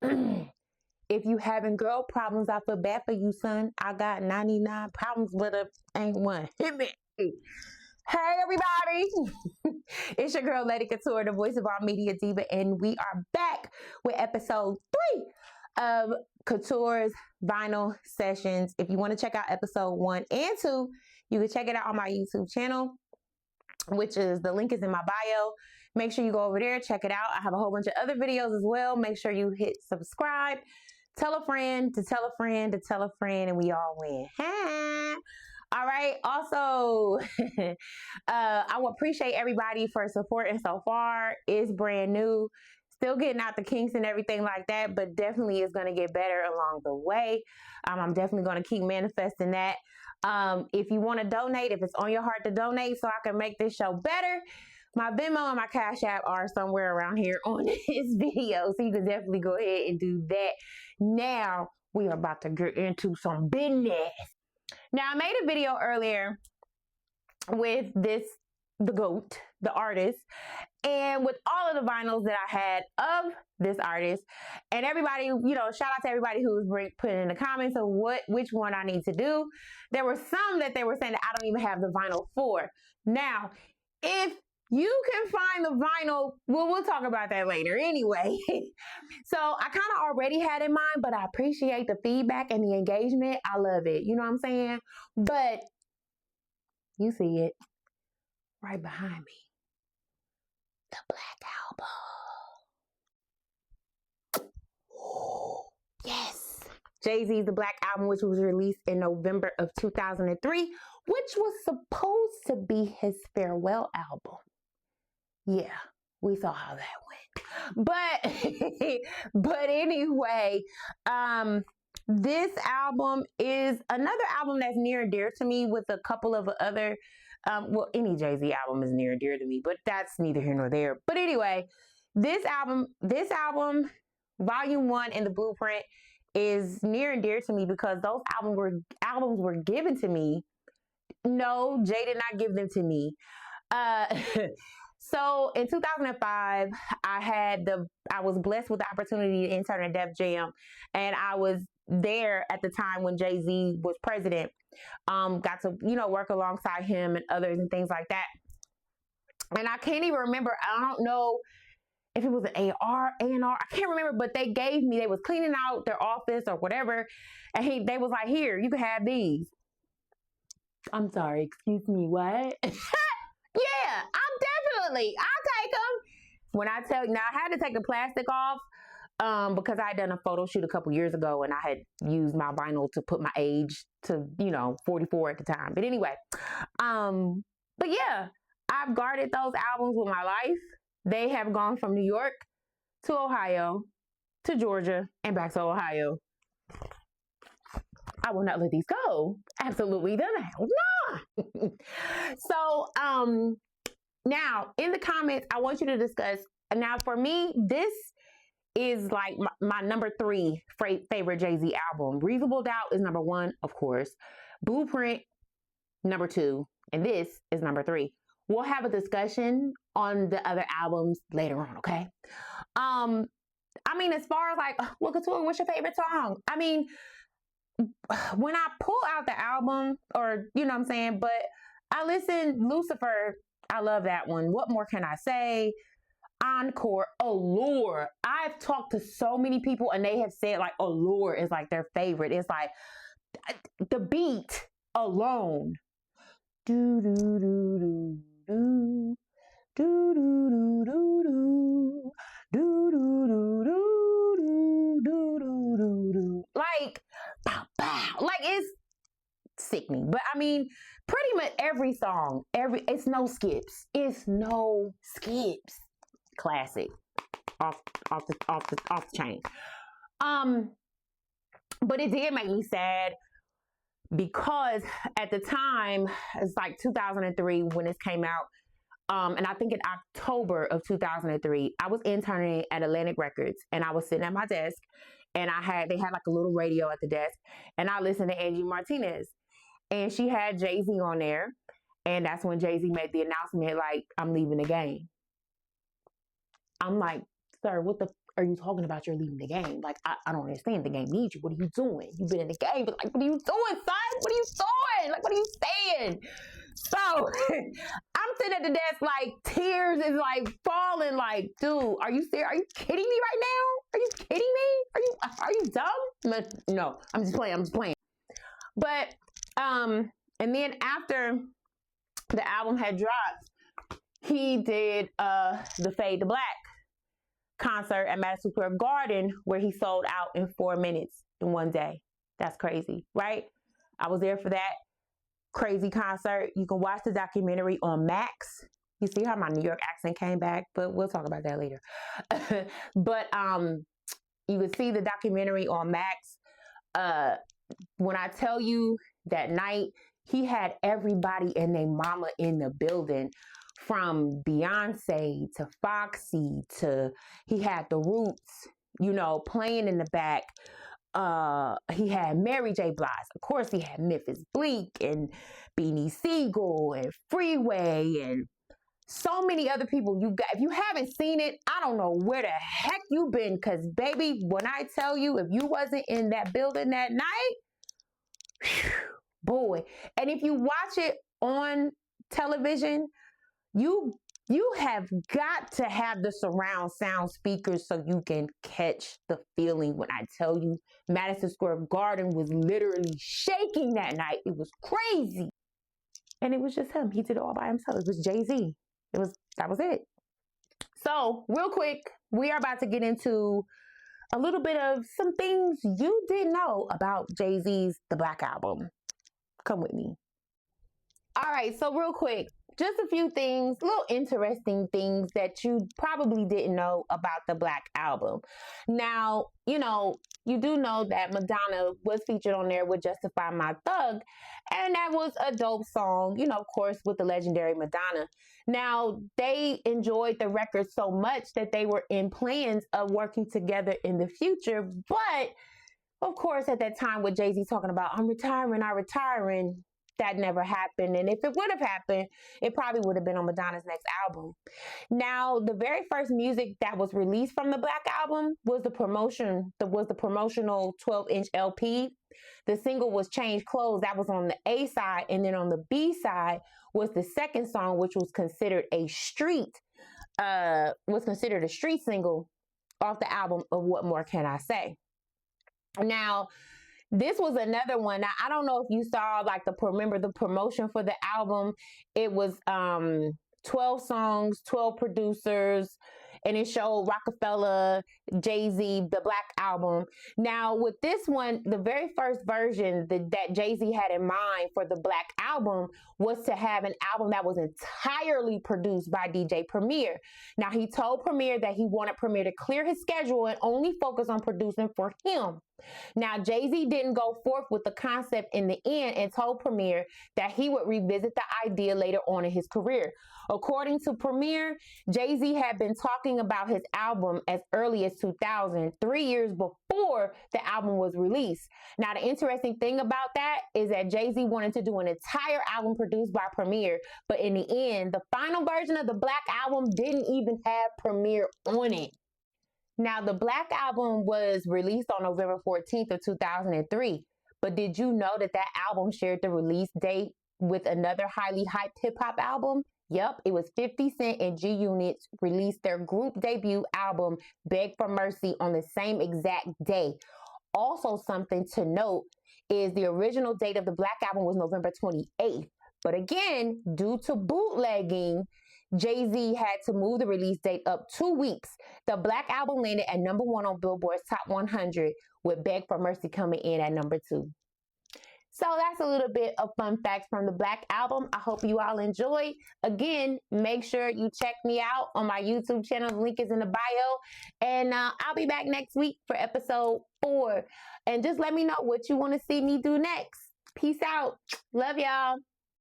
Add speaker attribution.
Speaker 1: If you having girl problems, I feel bad for you, son. I got 99 problems, but ain't one. Hit me. Hey, everybody. It's your girl, Lady Kootoure, the voice of our media diva, and we are back with episode 3 of Koutoure's Vinyl Sessions. If you want to check out episode 1 and 2, you can check it out on my YouTube channel, which is, the link is in my bio. Make sure you go over there, check it out. I have a whole bunch of other videos as well. Make sure you hit subscribe. Tell a friend to tell a friend to tell a friend, and we all win. All right. Also, I will appreciate everybody for supporting so far. It's brand new. Still getting out the kinks and everything like that, but definitely is going to get better along the way. I'm definitely going to keep manifesting that. If you want to donate, if it's on your heart to donate so I can make this show better, my Venmo and my Cash App are somewhere around here on this video. So you can definitely go ahead and do that. Now we are about to get into some business. Now I made a video earlier with the GOAT, the artist, and with all of the vinyls that I had of this artist, and everybody, shout out to everybody who was putting in the comments of which one I need to do. There were some that they were saying that I don't even have the vinyl for. Now, if you can find the vinyl, we'll talk about that later anyway. So I kind of already had in mind, but I appreciate the feedback and the engagement. I love it. You know what I'm saying? But you see it right behind me. The Black Album. Yes. Jay-Z's The Black Album, which was released in November of 2003, which was supposed to be his farewell album. Yeah, we saw how that went. But anyway, this album is another album that's near and dear to me, with a couple of other, any Jay-Z album is near and dear to me, but that's neither here nor there. But anyway, this album, Volume 1 and The Blueprint, is near and dear to me because those albums were given to me. No, Jay did not give them to me. So in 2005, I was blessed with the opportunity to intern at Def Jam, and I was there at the time when Jay-Z was president. Got to, work alongside him and others and things like that. And I can't even remember, I don't know if it was an A&R, I can't remember, but they was cleaning out their office or whatever, and they was like, here, you can have these. I'm sorry, excuse me, what? Yeah, I'll take them. When I tell you, now I had to take the plastic off because I had done a photo shoot a couple years ago, and I had used my vinyl to put my age to, 44 at the time. But anyway, but yeah, I've guarded those albums with my life. They have gone from New York to Ohio to Georgia and back to Ohio. I will not let these go. Absolutely the hell not. So, now in the comments, I want you to discuss. Now, for me, this is like my number 3 favorite Jay-Z album. Reasonable Doubt is number 1, of course. Blueprint, number 2. And this is number 3. We'll have a discussion on the other albums later on, okay? I mean, as far as like, look at what's your favorite song? I mean, when I pull out the album, or you know what I'm saying, but I listened, Lucifer, I love that one. What more can I say? Encore, Allure. I've talked to so many people and they have said like Allure is like their favorite. It's like the beat alone. Do do do do do do do do do do do do do do do do. Like, bow, bow. Like, it's sickening. But I mean, pretty much every song, it's no skips. It's no skips. Classic. Off the chain. But it did make me sad because at the time, it's like 2003 when this came out. And I think in October of 2003, I was interning at Atlantic Records, and I was sitting at my desk, and they had like a little radio at the desk, and I listened to Angie Martinez, and she had Jay-Z on there, and that's when Jay-Z made the announcement, like, I'm leaving the game. I'm like, sir, what the, are you talking about you're leaving the game? Like, I don't understand. The game needs you. What are you doing? You've been in the game, but like, what are you doing, son? What are you doing? Like, what are you saying? So I'm sitting at the desk, like, tears is like falling. Like, dude, are you serious? Are you kidding me right now? Are you kidding me? Are you dumb? No, I'm just playing. But and then after the album had dropped, he did the Fade to Black concert at Madison Square Garden, where he sold out in 4 minutes in one day. That's crazy, right? I was there for that crazy concert. You can watch the documentary on Max. You see how my New York accent came back, but we'll talk about that later. But you can see the documentary on Max. When I tell you that night, he had everybody and their mama in the building, from Beyonce to Foxy to, he had the Roots, you know, playing in the back. He had Mary J. Blige. Of course, he had Memphis Bleak and Beanie Siegel and Freeway and so many other people. You got, if you haven't seen it, I don't know where the heck you been, because baby, when I tell you, if you wasn't in that building that night, whew, boy. And if you watch it on television, you have got to have the surround sound speakers so you can catch the feeling. When I tell you, Madison Square Garden was literally shaking that night. It was crazy. And it was just him. He did it all by himself. It was Jay-Z. That was it. So real quick, we are about to get into a little bit of some things you didn't know about Jay-Z's The Black Album. Come with me. All right, so real quick, just a few things, little interesting things that you probably didn't know about the Black Album. Now, you know, you do know that Madonna was featured on there with Justify My Thug, and that was a dope song, you know, of course, with the legendary Madonna. Now, they enjoyed the record so much that they were in plans of working together in the future, but of course, at that time with Jay-Z talking about, I'm retiring, that never happened. And if it would have happened, it probably would have been on Madonna's next album. Now, the very first music that was released from the Black Album was the promotional 12-inch LP. The single was Change Clothes. That was on the A side. And then on the B side was the second song, which was considered a street single off the album of What More Can I Say? Now, this was another one. Now, I don't know if you saw remember the promotion for the album. It was 12 songs, 12 producers, and it showed Rockefeller, Jay-Z, the Black Album. Now, with this one, the very first version that Jay-Z had in mind for the Black Album was to have an album that was entirely produced by DJ Premier. Now, he told Premier that he wanted Premier to clear his schedule and only focus on producing for him. Now, Jay-Z didn't go forth with the concept in the end and told Premier that he would revisit the idea later on in his career. According to Premier, Jay-Z had been talking about his album as early as 2000, 3 years before the album was released. Now, the interesting thing about that is that Jay-Z wanted to do an entire album produced by Premier, but in the end, the final version of the Black Album didn't even have Premier on it. Now, the Black Album was released on November 14th of 2003, but did you know that album shared the release date with another highly hyped hip-hop album? Yep, it was 50 Cent and G-Unit released their group debut album, Beg for Mercy, on the same exact day. Also, something to note is the original date of the Black Album was November 28th. But again, due to bootlegging, Jay-Z had to move the release date up 2 weeks. The Black Album landed at number 1 on Billboard's Top 100, with Beg for Mercy coming in at number 2. So that's a little bit of fun facts from the Black Album. I hope you all enjoyed. Again, make sure you check me out on my YouTube channel. The link is in the bio. And I'll be back next week for episode 4. And just let me know what you want to see me do next. Peace out. Love y'all.